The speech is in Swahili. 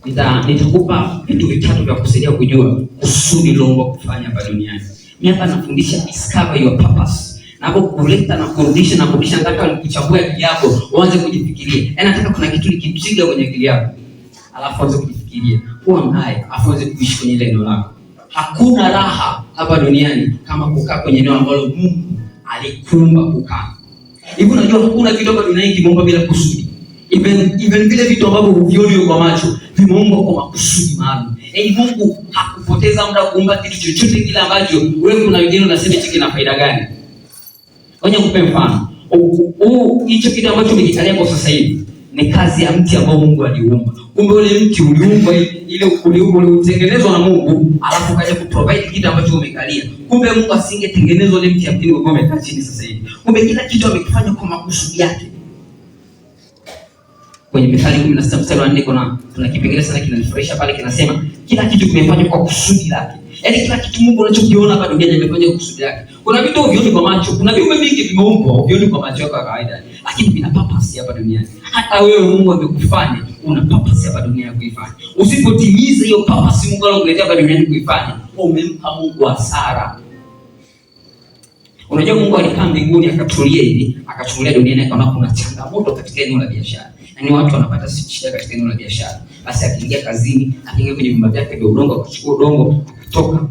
Nitakupa vitu vitatu vya kusaidia kujua kusudi Mungu kufanya hapa duniani. Mimi hapa nafundisha discover your purpose. Na hapo kuleta na kurudisha, nataka nikuchambue akili yako, uanze kujifikiria. Yaani nataka kuna kitu kikipiga kwenye akili yako. Alafu uanze kujifikiria. Kuwa mhai, alafu uanze kuishi kwenye ile eneo lako. Hakuna raha hapa duniani kama kukaa kwenye eneo ambalo Mungu alikuumba kukaa. Hivi unajua hakuna kitu hapa duniani kimeumba bila kusudi. Even vile vitu ambavyo huvioni kwa macho vimeumbwa kwa makusudi maalum. Yaani Mungu hakupoteza muda kuumba kitu chochote kile ambacho wewe kuna wengine unasema hiki kina faida gani. Ngoja nikupe mfano. Hicho kitu ambacho umekikalia kwa sasa hivi ni kazi ya mti ambao Mungu aliumba. Kumbe ule mti uliumba ile ulitengenezwa na Mungu, alafu kaja kuprovide kitu ambacho umekalia. Kumbe Mungu asingetengeneza ule mti ya mti ungekuwa umekaa chini sasa hivi. Kumbe kila kitu amekifanya kwa makusudi yake. Kwenye Mithali 16 mstari wa 4 kuna kipengele sana kinanifurahisha pale, kinasema kila kitu kimefanywa kwa kusudi lake. Yaani kila kitu Mungu unachokiona hapa duniani kimefanywa kwa kusudi lake. Kuna vitu uvioni kwa macho, kuna viumbe vingi vimeumbwa uvioni kwa macho yako ya kawaida, lakini vina purpose hapa duniani. Hata wewe Mungu amekufanya una purpose hapa duniani kuifanya. Usipotimiza hiyo purpose Mungu alokuletea hapa duniani kuifanya, umempa Mungu hasara. Unajua Mungu alikaa mbinguni akatulia hivi, akachungulia duniani akaona kuna changamoto katika eneo la biashara. Yaani watu wanapata shida katika eneo la biashara. Basi akiingia kazini, akiingia kwenye vyumba vyake vya udongo, akachukua udongo, akatoka